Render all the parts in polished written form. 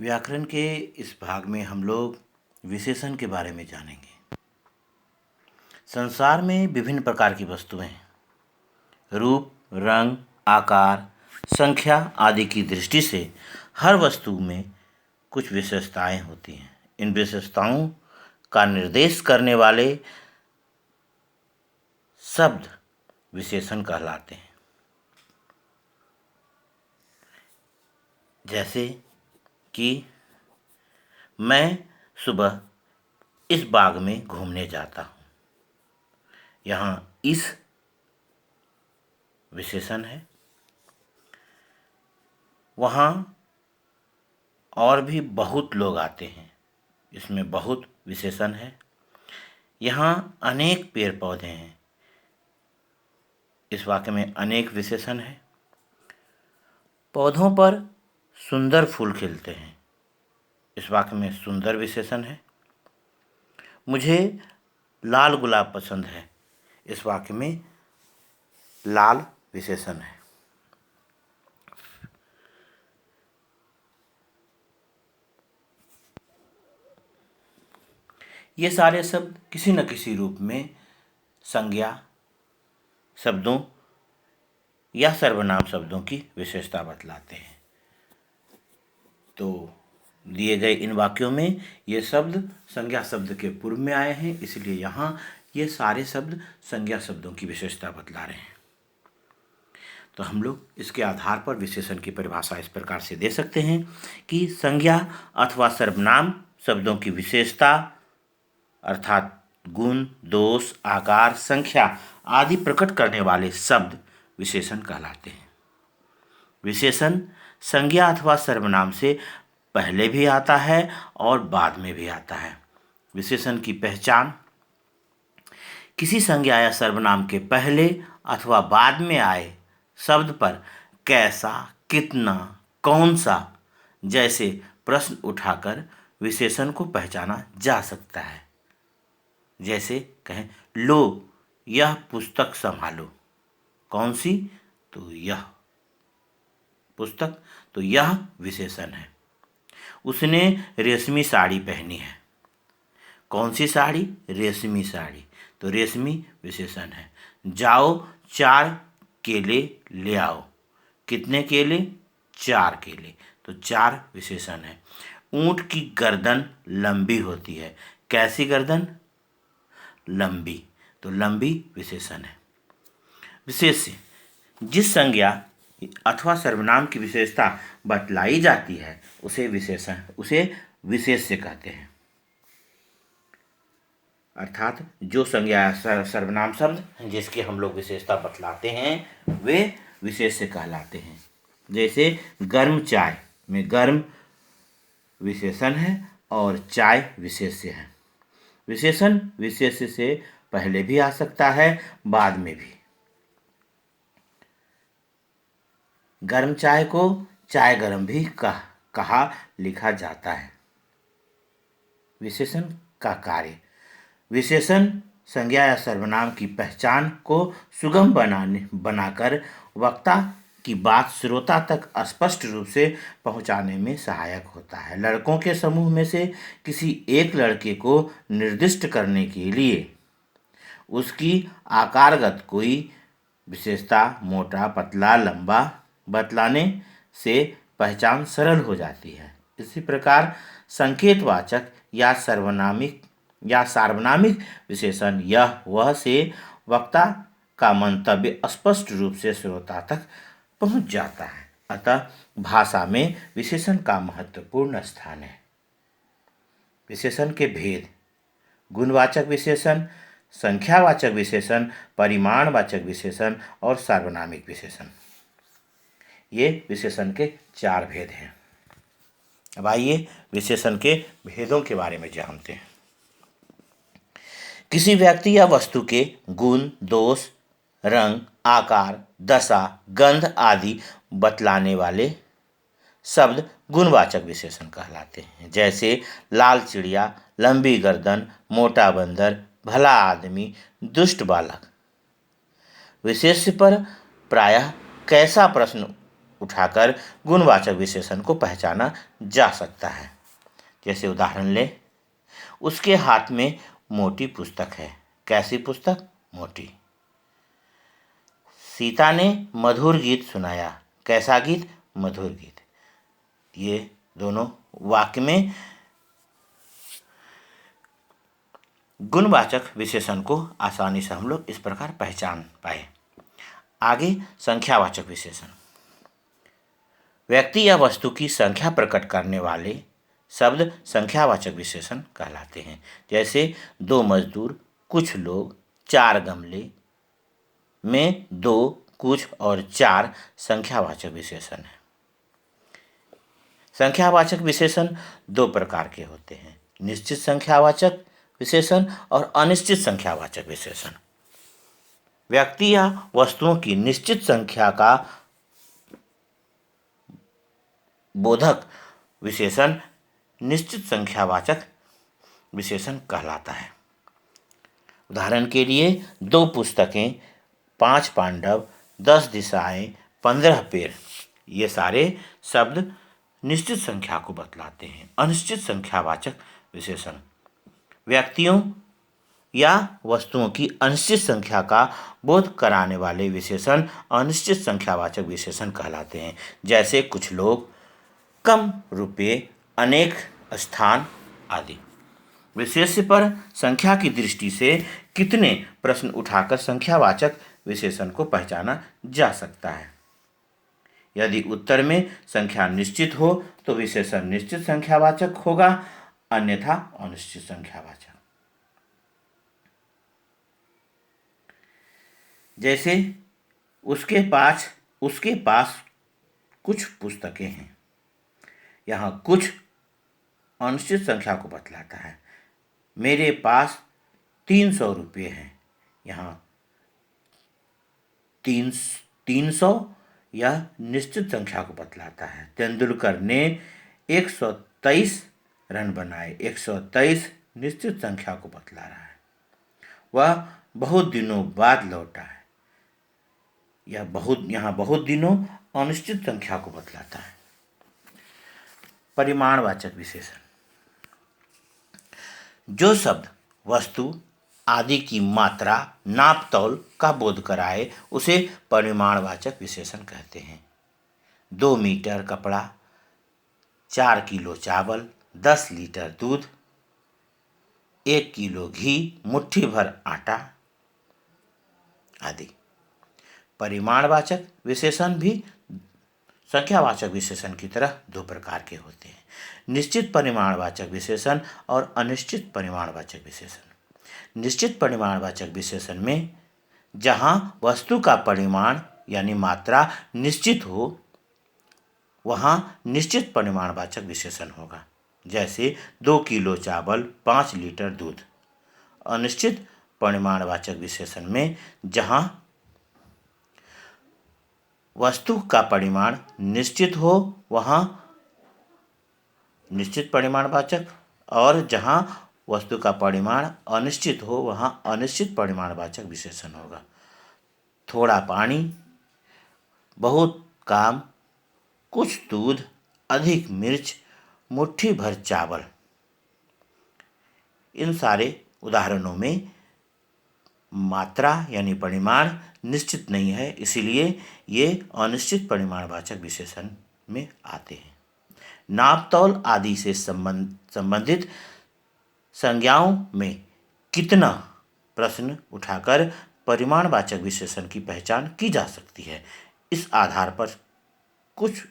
व्याकरण के इस भाग में हम लोग विशेषण के बारे में जानेंगे। संसार में विभिन्न प्रकार की वस्तुएं हैं। रूप, रंग, आकार, संख्या आदि की दृष्टि से हर वस्तु में कुछ विशेषताएं होती हैं। इन विशेषताओं का निर्देश करने वाले शब्द विशेषण कहलाते हैं। जैसे कि मैं सुबह इस बाग में घूमने जाता हूँ। यहाँ इस विशेषण है। वहाँ और भी बहुत लोग आते हैं, इसमें बहुत विशेषण है। यहाँ अनेक पेड़ पौधे हैं, इस वाक्य में अनेक विशेषण है। पौधों पर सुंदर फूल खिलते हैं, इस वाक्य में सुंदर विशेषण है। मुझे लाल गुलाब पसंद है, इस वाक्य में लाल विशेषण है। ये सारे शब्द किसी न किसी रूप में संज्ञा शब्दों या सर्वनाम शब्दों की विशेषता बतलाते हैं। तो दिए गए इन वाक्यों में ये शब्द संज्ञा शब्द के पूर्व में आए हैं, इसलिए यहाँ ये सारे शब्द संज्ञा शब्दों की विशेषता बतला रहे हैं। तो हम लोग इसके आधार पर विशेषण की परिभाषा इस प्रकार से दे सकते हैं कि संज्ञा अथवा सर्वनाम शब्दों की विशेषता अर्थात गुण, दोष, आकार, संख्या आदि प्रकट करने वाले शब्द विशेषण कहलाते हैं। विशेषण संज्ञा अथवा सर्वनाम से पहले भी आता है और बाद में भी आता है। विशेषण की पहचान किसी संज्ञा या सर्वनाम के पहले अथवा बाद में आए शब्द पर कैसा, कितना, कौन सा जैसे प्रश्न उठाकर विशेषण को पहचाना जा सकता है। जैसे कहें, लो यह पुस्तक संभालो। कौन सी? तो यह पुस्तक, तो यह विशेषण है। उसने रेशमी साड़ी पहनी है। कौन सी साड़ी? रेशमी साड़ी, तो रेशमी विशेषण है। जाओ 4 केले ले आओ। कितने केले? 4 केले, तो 4 विशेषण है। ऊंट की गर्दन लंबी होती है। कैसी गर्दन? लंबी, तो लंबी विशेषण है। विशेष्य जिस संज्ञा अथवा सर्वनाम की विशेषता बतलाई जाती है उसे विशेष्य कहते हैं। अर्थात जो संज्ञा सर्वनाम शब्द जिसके हम लोग विशेषता बतलाते हैं वे विशेष्य कहलाते हैं। जैसे गर्म चाय में गर्म विशेषण है और चाय विशेष्य है। विशेषण विशेष्य से पहले भी आ सकता है, बाद में भी। गर्म चाय को चाय गर्म भी कहा लिखा जाता है। विशेषण का कार्य विशेषण संज्ञा या सर्वनाम की पहचान को सुगम बनाकर वक्ता की बात श्रोता तक स्पष्ट रूप से पहुंचाने में सहायक होता है। लड़कों के समूह में से किसी एक लड़के को निर्दिष्ट करने के लिए उसकी आकारगत कोई विशेषता मोटा, पतला, लंबा बतलाने से पहचान सरल हो जाती है। इसी प्रकार संकेतवाचक या सार्वनामिक विशेषण यह वह से वक्ता का मंतव्य स्पष्ट रूप से श्रोता तक पहुंच जाता है। अतः भाषा में विशेषण का महत्वपूर्ण स्थान है। विशेषण के भेद: गुणवाचक विशेषण, संख्यावाचक विशेषण, परिमाणवाचक विशेषण और सार्वनामिक विशेषण। ये विशेषण के 4 भेद हैं। अब आइए विशेषण के भेदों के बारे में जानते हैं। किसी व्यक्ति या वस्तु के गुण, दोष, रंग, आकार, दशा, गंध आदि बतलाने वाले शब्द गुणवाचक विशेषण कहलाते हैं। जैसे लाल चिड़िया, लंबी गर्दन, मोटा बंदर, भला आदमी, दुष्ट बालक। विशेष्य पर प्रायः कैसा प्रश्न उठाकर गुणवाचक विशेषण को पहचाना जा सकता है। जैसे उदाहरण लें, उसके हाथ में मोटी पुस्तक है। कैसी पुस्तक? मोटी। सीता ने मधुर गीत सुनाया। कैसा गीत? मधुर गीत। ये दोनों वाक्य में गुणवाचक विशेषण को आसानी से हम लोग इस प्रकार पहचान पाए। आगे संख्यावाचक विशेषण। व्यक्ति या वस्तु की संख्या प्रकट करने वाले शब्द संख्यावाचक विशेषण कहलाते हैं। जैसे 2 मजदूर, कुछ लोग, 4 गमले में 2, कुछ और 4 संख्यावाचक विशेषण हैं। संख्यावाचक विशेषण 2 प्रकार के होते हैं, निश्चित संख्यावाचक विशेषण और अनिश्चित संख्यावाचक विशेषण। व्यक्ति या वस्तुओं की निश्चित संख्या का बोधक विशेषण निश्चित संख्यावाचक विशेषण कहलाता है। उदाहरण के लिए 2 पुस्तकें, 5 पांडव, 10 दिशाएं, 15 पेड़, ये सारे शब्द निश्चित संख्या को बतलाते हैं। अनिश्चित संख्यावाचक विशेषण व्यक्तियों या वस्तुओं की अनिश्चित संख्या का बोध कराने वाले विशेषण अनिश्चित संख्यावाचक विशेषण कहलाते हैं। जैसे कुछ लोग, कम रुपये, अनेक स्थान आदि। विशेष्य पर संख्या की दृष्टि से कितने प्रश्न उठाकर संख्यावाचक विशेषण को पहचाना जा सकता है। यदि उत्तर में संख्या निश्चित हो तो विशेषण निश्चित संख्यावाचक होगा, अन्यथा अनिश्चित संख्यावाचक। जैसे उसके पास कुछ पुस्तकें हैं। यहाँ कुछ अनिश्चित संख्या को बतलाता है। मेरे पास 300 रुपये हैं। यहाँ 300 यह निश्चित संख्या को बतलाता है। तेंदुलकर ने 123 रन बनाए। 123 निश्चित संख्या को बतला रहा है। वह बहुत दिनों बाद लौटा है। यहाँ बहुत दिनों अनिश्चित संख्या को बतलाता है। परिमाणवाचक विशेषण जो शब्द वस्तु आदि की मात्रा, नाप तौल का बोध कराए उसे परिमाणवाचक विशेषण कहते हैं। 2 मीटर कपड़ा, 4 किलो चावल, 10 लीटर दूध, 1 किलो घी, मुट्ठी भर आटा आदि। परिमाणवाचक विशेषण भी संख्यावाचक विशेषण की तरह 2 प्रकार के होते हैं, निश्चित परिमाणवाचक विशेषण और अनिश्चित परिमाणवाचक विशेषण। निश्चित परिमाणवाचक विशेषण में जहां वस्तु का परिमाण यानी मात्रा निश्चित हो वहां निश्चित परिमाणवाचक विशेषण होगा। जैसे 2 किलो चावल, 5 लीटर दूध। अनिश्चित परिमाणवाचक विशेषण में जहां वस्तु का परिमाण निश्चित हो वहां निश्चित परिमाणवाचक, और जहां वस्तु का परिमाण अनिश्चित हो वहां अनिश्चित परिमाणवाचक विशेषण होगा। थोड़ा पानी, बहुत काम, कुछ दूध, अधिक मिर्च, मुट्ठी भर चावल। इन सारे उदाहरणों में मात्रा यानी परिमाण निश्चित नहीं है, इसीलिए ये अनिश्चित परिमाणवाचक विशेषण में आते हैं। नाप तौल आदि से संबंधित संज्ञाओं में कितना प्रश्न उठाकर परिमाणवाचक विशेषण की पहचान की जा सकती है। इस आधार पर कुछ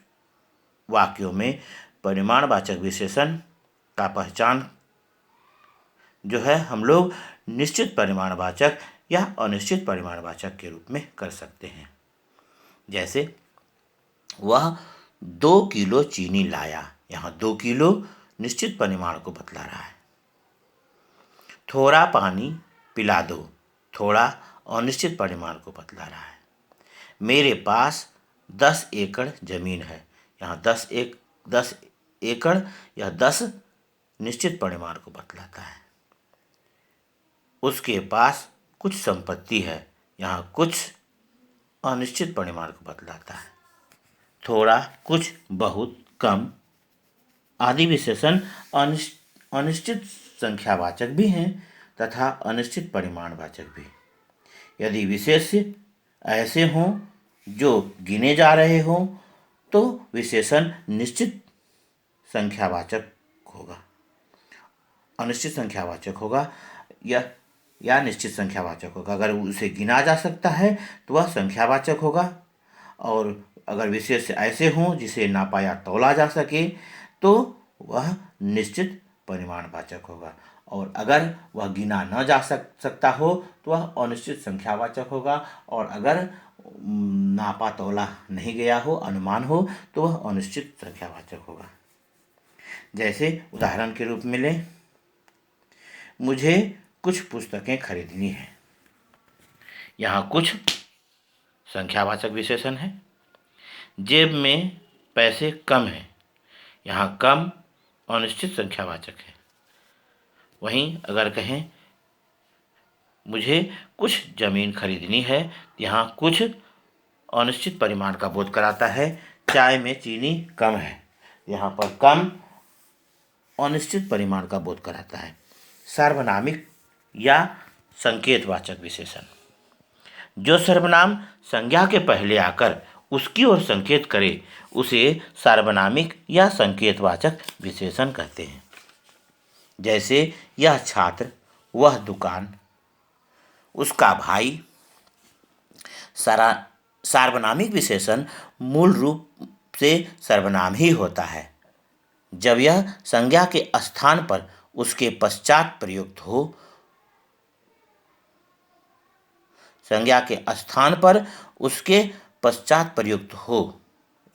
वाक्यों में परिमाणवाचक विशेषण का पहचान जो है हम लोग निश्चित परिमाणवाचक या अनिश्चित परिमाणवाचक के रूप में कर सकते हैं। जैसे वह 2 किलो चीनी लाया। यहाँ 2 किलो निश्चित परिमाण को बतला रहा है। थोड़ा पानी पिला दो, थोड़ा अनिश्चित परिमाण को बतला रहा है। मेरे पास 10 एकड़ जमीन है। यहाँ 10 एकड़ यह 10 निश्चित परिमाण को बतलाता है। उसके पास कुछ संपत्ति है। यहाँ कुछ अनिश्चित परिमाण को बतलाता है। थोड़ा, कुछ, बहुत, कम आदि विशेषण अनिश्चित संख्यावाचक भी हैं तथा अनिश्चित परिमाणवाचक भी। यदि विशेष्य ऐसे हों जो गिने जा रहे हों तो विशेषण निश्चित संख्यावाचक होगा, अनिश्चित संख्यावाचक होगा या निश्चित संख्यावाचक होगा। अगर उसे गिना जा सकता है तो वह संख्यावाचक होगा, और अगर विशेष ऐसे हों जिसे नापा या तौला जा सके तो वह निश्चित परिमाणवाचक होगा, और अगर वह गिना न जा सकता हो तो वह अनिश्चित संख्यावाचक होगा, और अगर नापा तौला नहीं गया हो, अनुमान हो, तो वह अनिश्चित संख्यावाचक होगा। जैसे उदाहरण के रूप में लें, मुझे कुछ पुस्तकें खरीदनी हैं। यहाँ कुछ संख्यावाचक विशेषण है। जेब में पैसे कम हैं, यहाँ कम अनिश्चित संख्यावाचक है। वहीं अगर कहें मुझे कुछ जमीन खरीदनी है, यहाँ कुछ अनिश्चित परिमाण का बोध कराता है। चाय में चीनी कम है, यहाँ पर कम अनिश्चित परिमाण का बोध कराता है। सार्वनामिक या संकेतवाचक विशेषण, जो सर्वनाम संज्ञा के पहले आकर उसकी ओर संकेत करे उसे सार्वनामिक या संकेतवाचक विशेषण कहते हैं। जैसे यह छात्र, वह दुकान, उसका भाई। सार्वनामिक विशेषण मूल रूप से सर्वनाम ही होता है जब यह संज्ञा के स्थान पर उसके पश्चात प्रयुक्त हो। संज्ञा के स्थान पर उसके पश्चात प्रयुक्त हो,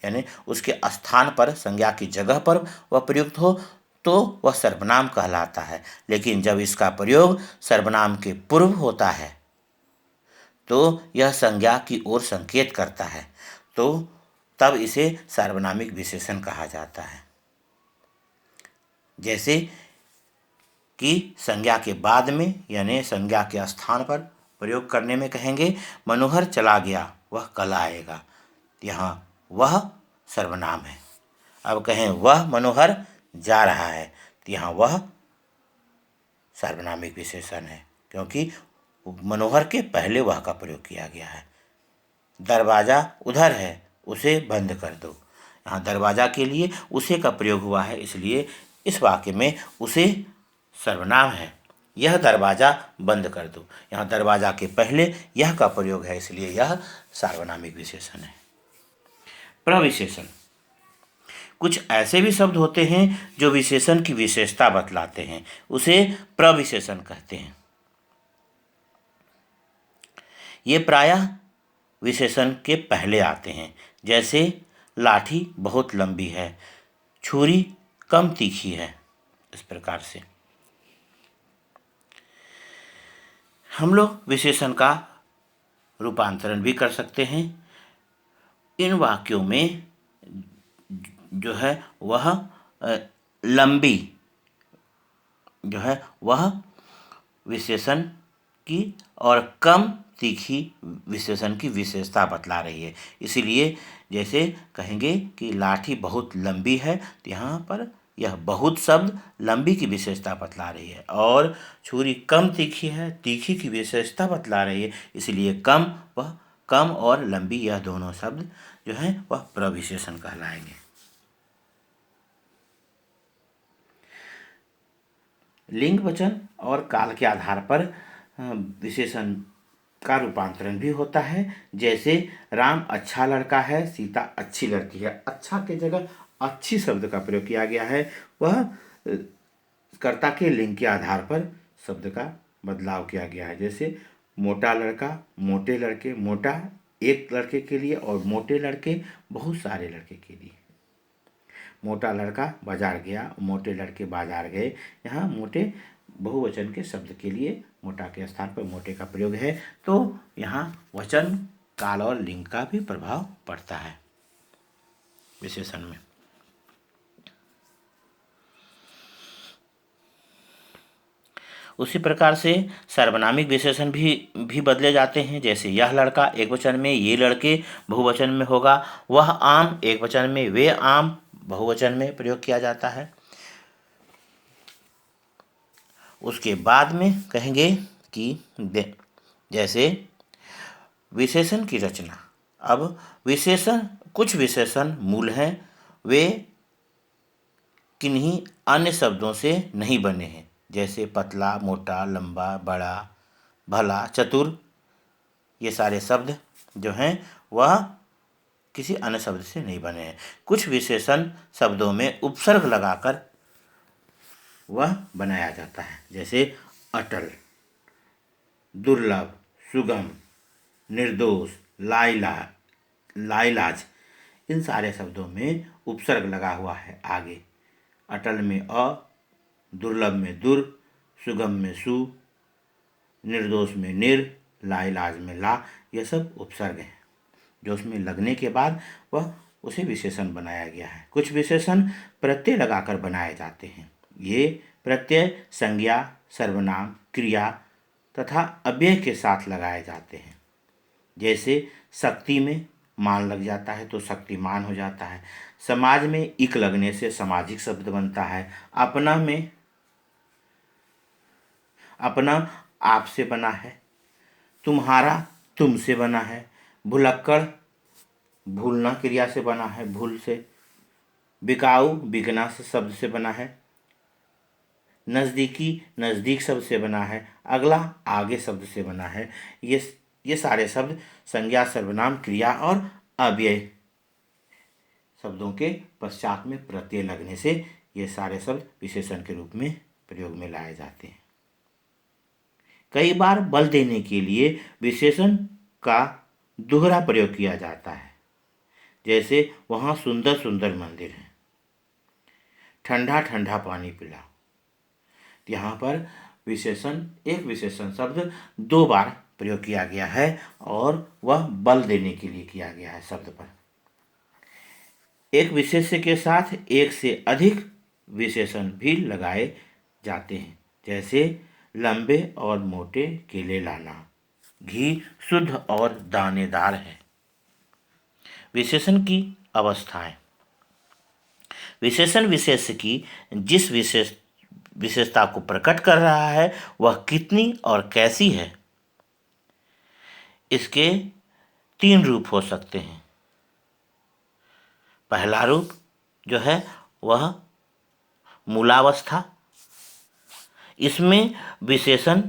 यानी उसके स्थान पर संज्ञा की जगह पर वह प्रयुक्त हो तो वह सर्वनाम कहलाता है। लेकिन जब इसका प्रयोग सर्वनाम के पूर्व होता है तो यह संज्ञा की ओर संकेत करता है, तो तब इसे सार्वनामिक विशेषण कहा जाता है। जैसे कि संज्ञा के बाद में यानी संज्ञा के स्थान पर प्रयोग करने में कहेंगे मनोहर चला गया, वह कल आएगा। यहाँ वह सर्वनाम है। अब कहें वह मनोहर जा रहा है, तो यहाँ वह सार्वनामिक विशेषण है, क्योंकि मनोहर के पहले वह का प्रयोग किया गया है। दरवाज़ा उधर है, उसे बंद कर दो। यहाँ दरवाज़ा के लिए उसे का प्रयोग हुआ है, इसलिए इस वाक्य में उसे सर्वनाम है। यह दरवाज़ा बंद कर दो, यहाँ दरवाज़ा के पहले यह का प्रयोग है, इसलिए यह सार्वनामिक विशेषण है। प्रविशेषण, कुछ ऐसे भी शब्द होते हैं जो विशेषण की विशेषता बतलाते हैं, उसे प्रविशेषण कहते हैं। ये प्रायः विशेषण के पहले आते हैं। जैसे लाठी बहुत लंबी है, छुरी कम तीखी है। इस प्रकार से हम लोग विशेषण का रूपांतरण भी कर सकते हैं। इन वाक्यों में जो है वह लंबी जो है वह विशेषण की और कम तीखी विशेषण की विशेषता बतला रही है। इसीलिए जैसे कहेंगे कि लाठी बहुत लंबी है, तो यहाँ पर यह बहुत शब्द लंबी की विशेषता बतला रही है, और छुरी कम तीखी है, तीखी की विशेषता बतला रही है। इसलिए कम और लंबी यह दोनों शब्द जो हैं वह प्रविशेषण कहलाएंगे। लिंग वचन और काल के आधार पर विशेषण का रूपांतरण भी होता है। जैसे राम अच्छा लड़का है, सीता अच्छी लड़की है। अच्छा के जगह अच्छी शब्द का प्रयोग किया गया है। वह कर्ता के लिंग के आधार पर शब्द का बदलाव किया गया है। जैसे मोटा लड़का, मोटे लड़के। मोटा एक लड़के के लिए और मोटे लड़के बहुत सारे लड़के के लिए। मोटा लड़का बाजार गया, मोटे लड़के बाजार गए। यहाँ मोटे बहुवचन के शब्द के लिए मोटा के स्थान पर मोटे का प्रयोग है, तो यहाँ वचन, काल और लिंग का भी प्रभाव पड़ता है विशेषण में। उसी प्रकार से सर्वनामिक विशेषण भी बदले जाते हैं। जैसे यह लड़का एक वचन में, ये लड़के बहुवचन में होगा। वह आम एक वचन में, वे आम बहुवचन में प्रयोग किया जाता है। उसके बाद में कहेंगे कि जैसे विशेषण की रचना। अब कुछ विशेषण मूल हैं, वे किन्हीं अन्य शब्दों से नहीं बने हैं। जैसे पतला, मोटा, लंबा, बड़ा, भला, चतुर, ये सारे शब्द जो हैं वह किसी अन्य शब्द से नहीं बने हैं। कुछ विशेषण शब्दों में उपसर्ग लगाकर वह बनाया जाता है। जैसे अटल, दुर्लभ, सुगम, निर्दोष, लाइलाज, इन सारे शब्दों में उपसर्ग लगा हुआ है आगे। अटल में अ, दुर्लभ में दुर, सुगम में सु, निर्दोष में निर, लाइलाज में ला, ये सब उपसर्ग हैं जो उसमें लगने के बाद वह उसे विशेषण बनाया गया है। कुछ विशेषण प्रत्यय लगाकर बनाए जाते हैं। ये प्रत्यय संज्ञा, सर्वनाम, क्रिया तथा अव्यय के साथ लगाए जाते हैं। जैसे शक्ति में मान लग जाता है तो शक्तिमान हो जाता है। समाज में इक लगने से सामाजिक शब्द बनता है। अपना में अपना आप से बना है। तुम्हारा तुमसे बना है। भुलक्कड़ भूलना क्रिया से बना है, भूल से। बिकाऊ बिकना से शब्द से बना है। नज़दीकी नज़दीक शब्द से बना है। अगला आगे शब्द से बना है। ये सारे शब्द संज्ञा, सर्वनाम, क्रिया और अव्यय शब्दों के पश्चात में प्रत्यय लगने से ये सारे शब्द विशेषण के रूप में प्रयोग में लाए जाते हैं। कई बार बल देने के लिए विशेषण का दोहरा प्रयोग किया जाता है। जैसे वहाँ सुंदर सुंदर मंदिर है, ठंडा ठंडा पानी पिलाओ। यहाँ पर एक विशेषण शब्द 2 बार प्रयोग किया गया है और वह बल देने के लिए किया गया है शब्द पर। एक विशेष्य के साथ एक से अधिक विशेषण भी लगाए जाते हैं। जैसे लंबे और मोटे केले लाना, घी शुद्ध और दानेदार है। विशेषण की अवस्थाएं। विशेषण विशेष्य की जिस विशेषता को प्रकट कर रहा है वह कितनी और कैसी है, इसके 3 रूप हो सकते हैं। पहला रूप जो है वह मूलावस्था। इसमें विशेषण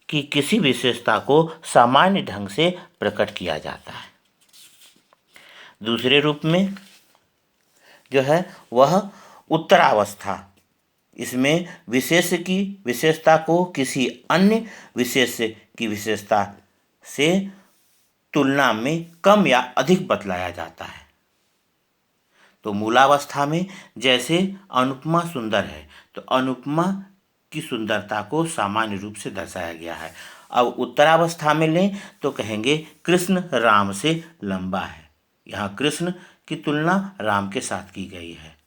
की किसी विशेषता को सामान्य ढंग से प्रकट किया जाता है। दूसरे रूप में जो है वह उत्तरावस्था। इसमें विशेष्य की विशेषता को किसी अन्य विशेष्य की विशेषता से तुलना में कम या अधिक बतलाया जाता है। तो मूलावस्था में जैसे अनुपमा सुंदर है तो अनुपमा की सुंदरता को सामान्य रूप से दर्शाया गया है। अब उत्तरावस्था में लें तो कहेंगे कृष्ण राम से लंबा है। यहाँ कृष्ण की तुलना राम के साथ की गई है।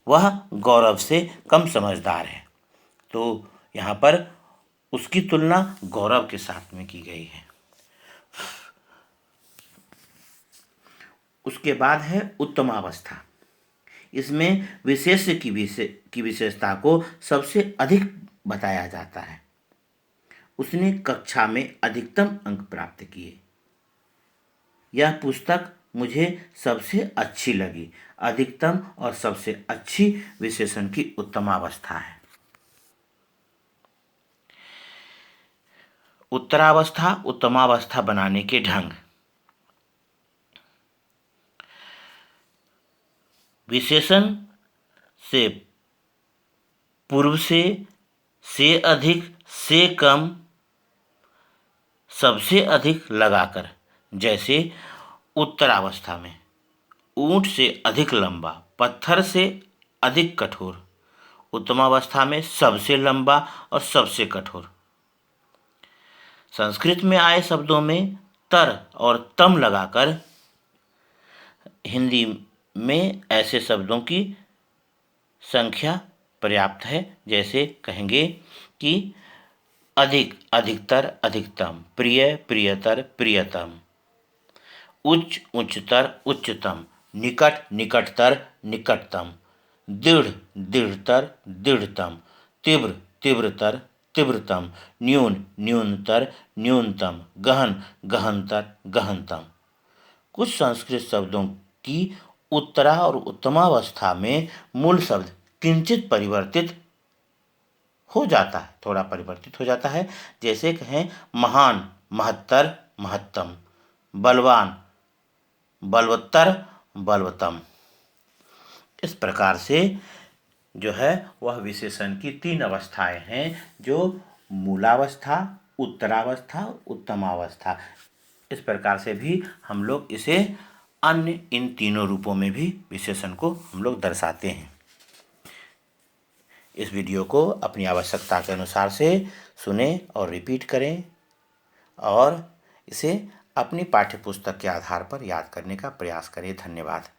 वह गौरव से कम समझदार है, तो यहाँ पर उसकी तुलना गौरव के साथ में की गई है। उसके बाद है उत्तमावस्था। इसमें विशेष्य की विशेषता को सबसे अधिक बताया जाता है। उसने कक्षा में अधिकतम अंक प्राप्त किए। यह पुस्तक मुझे सबसे अच्छी लगी। अधिकतम और सबसे अच्छी विशेषण की उत्तमावस्था है। उत्तरावस्था उत्तमावस्था बनाने के ढंग। विशेषण से पूर्व से अधिक, से कम, सबसे अधिक लगाकर। जैसे उत्तरावस्था में ऊंट से अधिक लंबा, पत्थर से अधिक कठोर। उत्तमावस्था में सबसे लंबा और सबसे कठोर। संस्कृत में आए शब्दों में तर और तम लगाकर हिंदी में ऐसे शब्दों की संख्या पर्याप्त है। जैसे कहेंगे कि अधिक, अधिकतर, अधिकतम, प्रिय, प्रियतर, प्रियतम, उच्च, उच्चतर, उच्चतम, निकट, निकटतर, निकटतम, दृढ़, दृढ़तर, दृढ़तम, तीव्र, तीव्रतर, तीव्रतम, न्यून, न्यूनतर, न्यूनतम, गहन, गहनतर, गहनतम। कुछ संस्कृत शब्दों की उत्तरा और उत्तमावस्था में मूल शब्द किंचित परिवर्तित हो जाता है, थोड़ा परिवर्तित हो जाता है। जैसे कहें महान, महत्तर, महत्तम, बलवान, बलवत्तर, बलवतम। इस प्रकार से जो है वह विशेषण की 3 अवस्थाएं हैं, जो मूलावस्था, उत्तरावस्था, उत्तमावस्था। इस प्रकार से भी हम लोग इसे अन्य इन तीनों रूपों में भी विशेषण को हम लोग दर्शाते हैं। इस वीडियो को अपनी आवश्यकता के अनुसार से सुने और रिपीट करें और इसे अपनी पाठ्यपुस्तक के आधार पर याद करने का प्रयास करें। धन्यवाद।